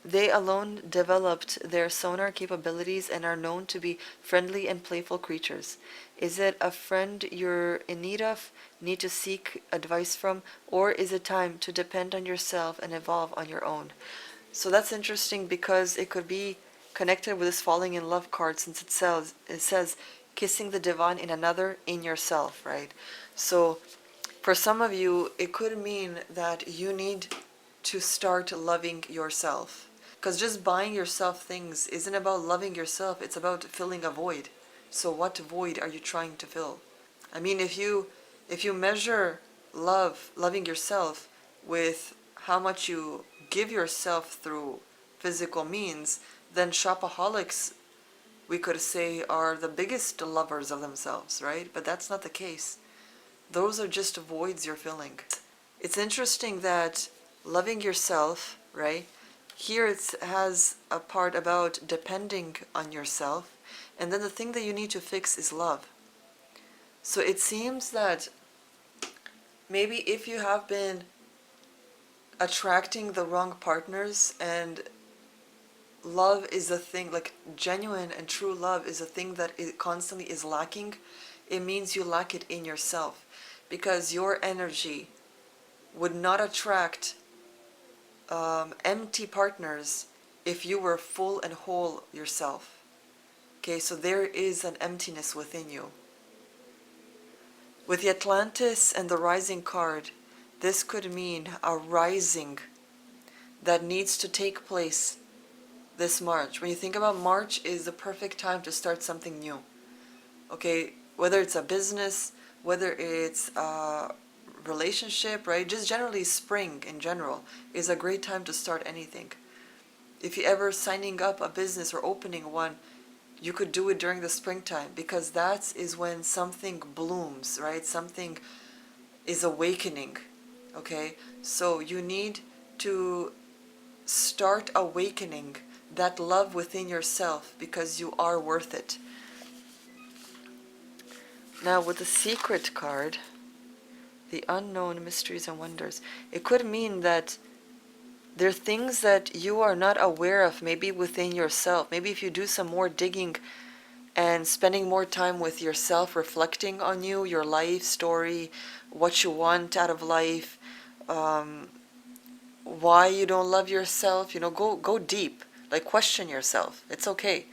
Speaker 1: They alone developed their sonar capabilities and are known to be friendly and playful creatures. Is it a friend you're in need of, need to seek advice from, or is it time to depend on yourself and evolve on your own? So that's interesting because it could be connected with this falling in love card, since it says kissing the divine in another, in yourself, right? So for some of you, it could mean that you need to start loving yourself. Because just buying yourself things isn't about loving yourself, it's about filling a void. So what void are you trying to fill? I mean, if you measure loving yourself with how much you give yourself through physical means, then shopaholics, we could say, are the biggest lovers of themselves, right? But that's not the case. Those are just voids you're filling. It's interesting that loving yourself, right? Here it has a part about depending on yourself, and then the thing that you need to fix is love. So it seems that maybe if you have been attracting the wrong partners, and love is a thing, like genuine and true love is a thing that it constantly is lacking, it means you lack it in yourself, because your energy would not attract empty partners if you were full and whole yourself. Okay, so there is an emptiness within you. With the Atlantis and the rising card, this could mean a rising that needs to take place this March. When you think about March, is the perfect time to start something new. Okay, whether it's a business, whether it's a relationship, right? Just generally spring in general is a great time to start anything. If you ever signing up a business or opening one, you could do it during the springtime, because that is when something blooms, right? Something is awakening. Okay, so you need to start awakening that love within yourself, because you are worth it. Now with the secret card, the unknown mysteries and wonders, it could mean that there are things that you are not aware of, maybe within yourself. Maybe if you do some more digging and spending more time with yourself, reflecting on you, your life story, what you want out of life, why you don't love yourself, go deep, like question yourself. It's okay.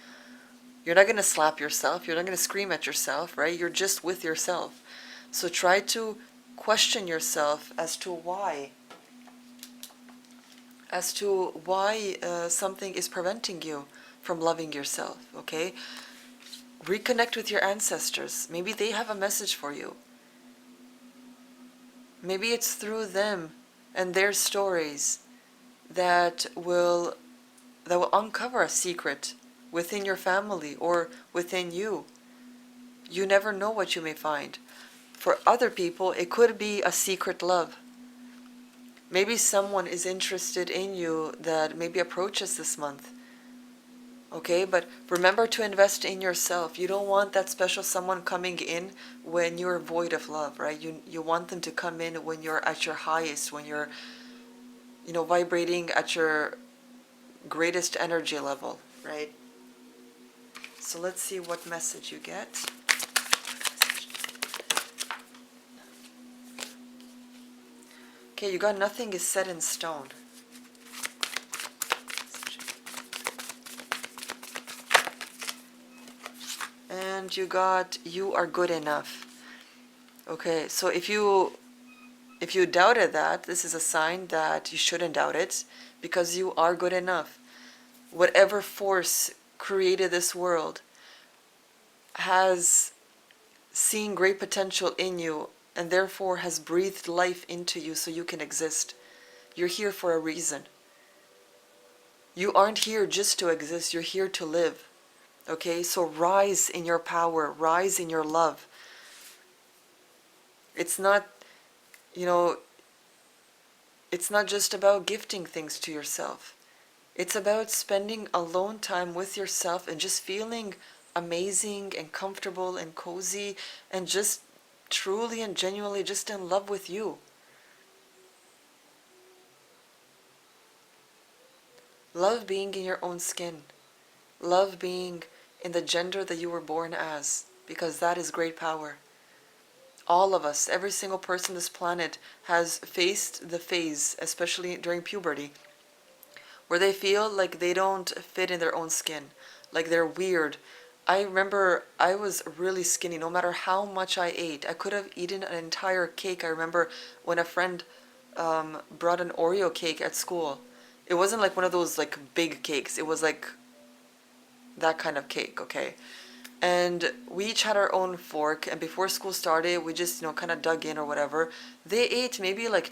Speaker 1: You're not going to slap yourself, you're not going to scream at yourself, right? You're just with yourself. So try to question yourself as to why something is preventing you from loving yourself, okay? Reconnect with your ancestors. Maybe they have a message for you. Maybe it's through them and their stories that will uncover a secret within your family or within you. You never know what you may find. For other people, it could be a secret love. Maybe someone is interested in you that maybe approaches this month. Okay, but remember to invest in yourself. You don't want that special someone coming in when you're void of love, right? You want them to come in when you're at your highest, when you're, vibrating at your greatest energy level, right? So let's see what message you get. Okay, you got nothing is set in stone. And you got you are good enough. Okay, so if you doubted that, this is a sign that you shouldn't doubt it, because you are good enough. Whatever force created this world has seen great potential in you, and therefore has breathed life into you so you can exist. You're here for a reason. You aren't here just to exist, you're here to live. Okay, so rise in your power, rise in your love. It's not, it's not just about gifting things to yourself. It's about spending alone time with yourself and just feeling amazing and comfortable and cozy and just truly and genuinely just in love with you. Love being in your own skin. Love being in the gender that you were born as, because that is great power. All of us, every single person on this planet has faced the phase, especially during puberty, where they feel like they don't fit in their own skin, like they're weird. I remember I was really skinny no matter how much I ate. I could have eaten an entire cake. I remember when a friend brought an Oreo cake at school. It wasn't like one of those like big cakes. It was like that kind of cake, okay? And we each had our own fork, and before school started, we just, kind of dug in or whatever. They ate maybe like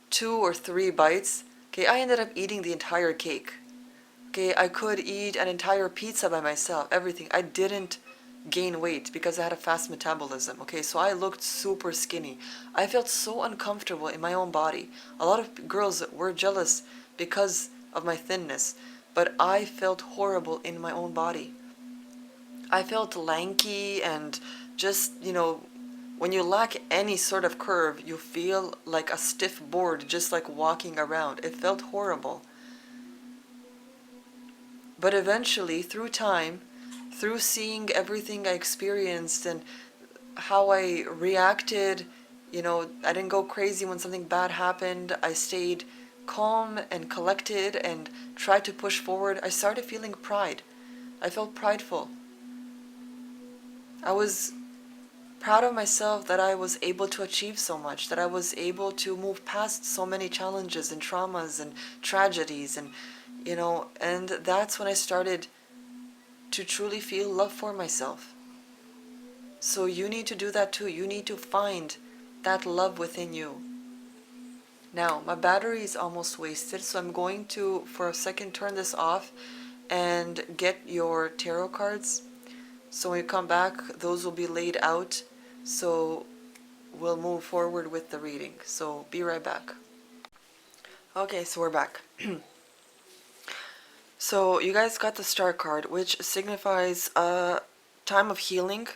Speaker 1: 2 or 3 bites. Okay, I ended up eating the entire cake. Okay, I could eat an entire pizza by myself, everything. I didn't gain weight because I had a fast metabolism. Okay, so I looked super skinny. I felt so uncomfortable in my own body. A lot of girls were jealous because of my thinness, but I felt horrible in my own body. I felt lanky and just, when you lack any sort of curve, you feel like a stiff board just like walking around. It felt horrible. But eventually, through time, through seeing everything I experienced and how I reacted, I didn't go crazy when something bad happened. I stayed calm and collected and tried to push forward. I started feeling pride. I felt prideful. I was proud of myself that I was able to achieve so much, that I was able to move past so many challenges and traumas and tragedies and that's when I started to truly feel love for myself. So you need to do that too. You need to find that love within you. Now, my battery is almost wasted, so I'm going to, for a second, turn this off and get your tarot cards. So when you come back, those will be laid out. So we'll move forward with the reading. So be right back. Okay, so we're back. So you guys got the Star card, which signifies a time of healing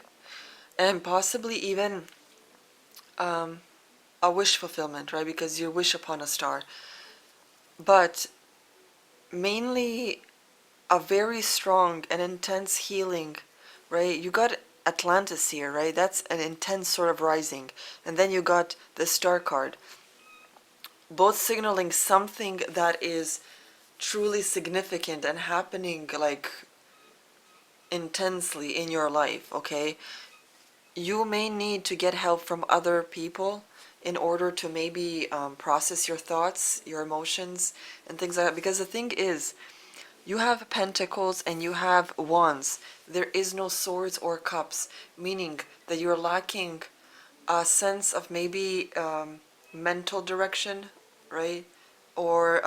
Speaker 1: and possibly even a wish fulfillment, right? Because you wish upon a star. But mainly a very strong and intense healing, right? You got Atlantis here, right? That's an intense sort of rising. And then you got the Star card. Both signaling something that is truly significant and happening like intensely in your life, okay? You may need to get help from other people in order to maybe process your thoughts, your emotions, and things like that. Because the thing is, you have pentacles and you have wands. There is no swords or cups, meaning that you're lacking a sense of maybe mental direction, right? Or,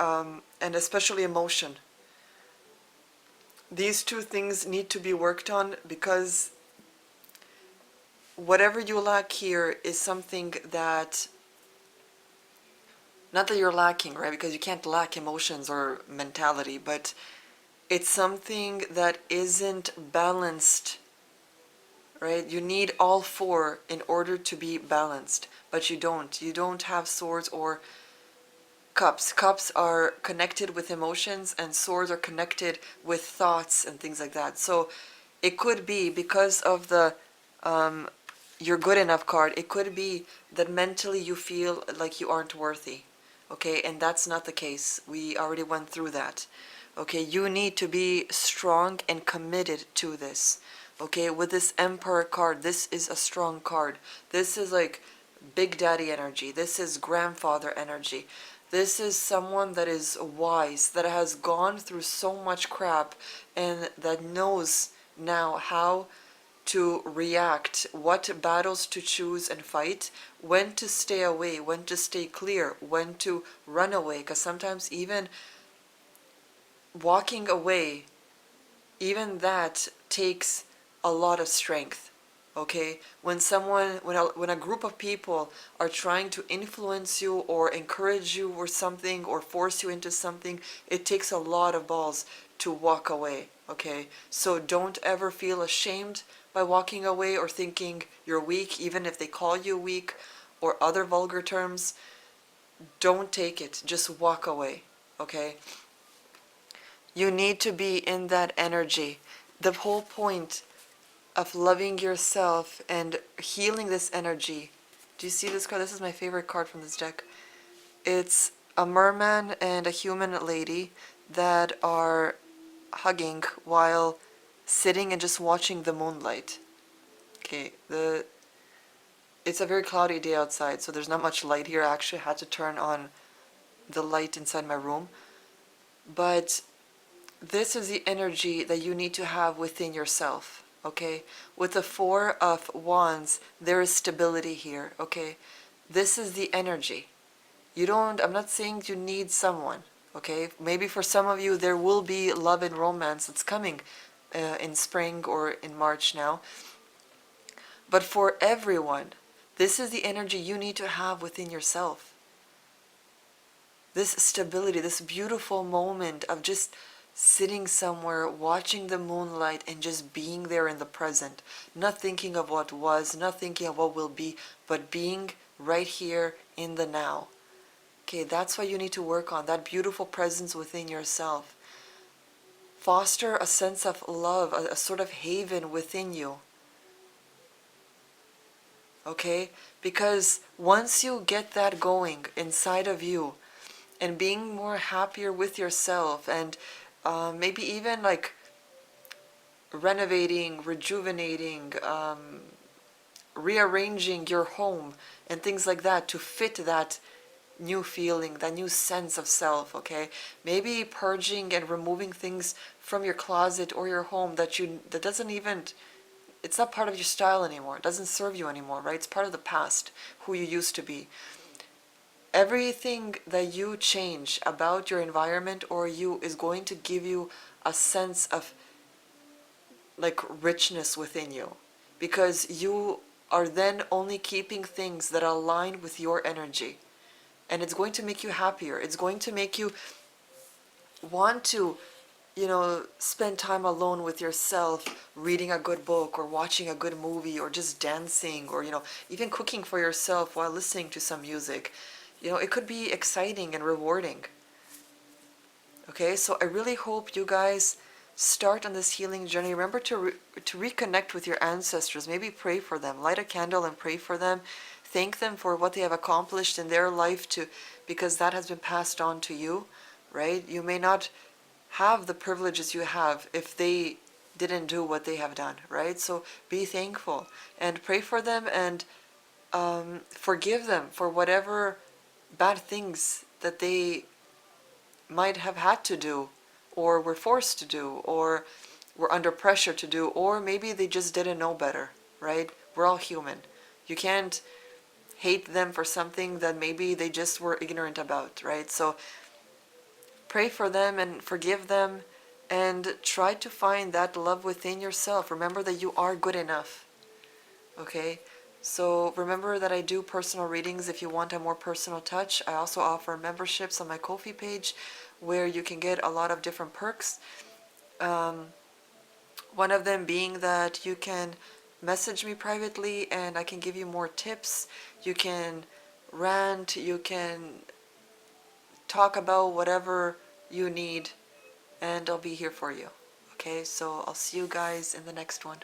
Speaker 1: and especially emotion. These two things need to be worked on because whatever you lack here is something that, not that you're lacking, right? Because you can't lack emotions or mentality, but it's something that isn't balanced, right? You need all four in order to be balanced, but you don't. You don't have swords or cups. Cups are connected with emotions and swords are connected with thoughts and things like that. So it could be because of the you're good enough card, it could be that mentally you feel like you aren't worthy. Okay, and that's not the case. We already went through that. Okay, you need to be strong and committed to this. Okay, with this Emperor card, this is a strong card. This is like Big Daddy energy. This is grandfather energy. This is someone that is wise, that has gone through so much crap and that knows now how to react, what battles to choose and fight, when to stay away, when to stay clear, when to run away, because sometimes even walking away, even that takes a lot of strength. Okay, when a group of people are trying to influence you or encourage you or something or force you into something, it takes a lot of balls to walk away. Okay, so don't ever feel ashamed by walking away or thinking you're weak, even if they call you weak or other vulgar terms. Don't take it, just walk away. Okay, You need to be in that energy. The whole point of loving yourself and healing this energy. Do you see this card? This is my favorite card from this deck. It's a merman and a human lady that are hugging while sitting and just watching the moonlight. Okay, it's a very cloudy day outside, so there's not much light here. I actually had to turn on the light inside my room. But this is the energy that you need to have within yourself, okay? With the Four of Wands, there is stability here, okay? This is the energy. I'm not saying you need someone, okay? Maybe for some of you, there will be love and romance that's coming in spring or in March now. But for everyone, this is the energy you need to have within yourself. This stability, this beautiful moment of just sitting somewhere, watching the moonlight and just being there in the present. Not thinking of what was, not thinking of what will be, but being right here in the now. Okay, that's what you need to work on, that beautiful presence within yourself. Foster a sense of love, a sort of haven within you. Okay? Because once you get that going inside of you, and being more happier with yourself, and maybe even like renovating, rejuvenating, rearranging your home and things like that to fit that new feeling, that new sense of self, okay? Maybe purging and removing things from your closet or your home that doesn't even, it's not part of your style anymore. It doesn't serve you anymore, right? It's part of the past, who you used to be. Everything that you change about your environment or you is going to give you a sense of like richness within you, because you are then only keeping things that align with your energy, and it's going to make you happier. It's going to make you want to, spend time alone with yourself, reading a good book or watching a good movie or just dancing or, even cooking for yourself while listening to some music. It could be exciting and rewarding. Okay, so I really hope you guys start on this healing journey. Remember to reconnect with your ancestors. Maybe pray for them. Light a candle and pray for them. Thank them for what they have accomplished in their life, because that has been passed on to you, right? You may not have the privileges you have if they didn't do what they have done, right? So be thankful and pray for them, and forgive them for whatever bad things that they might have had to do, or were forced to do, or were under pressure to do, or maybe they just didn't know better, right? We're all human. You can't hate them for something that maybe they just were ignorant about, right? So pray for them and forgive them, and try to find that love within yourself. Remember that you are good enough, okay? So remember that I do personal readings if you want a more personal touch. I also offer memberships on my Ko-fi page where you can get a lot of different perks. One of them being that you can message me privately and I can give you more tips. You can rant, you can talk about whatever you need, and I'll be here for you. Okay, so I'll see you guys in the next one.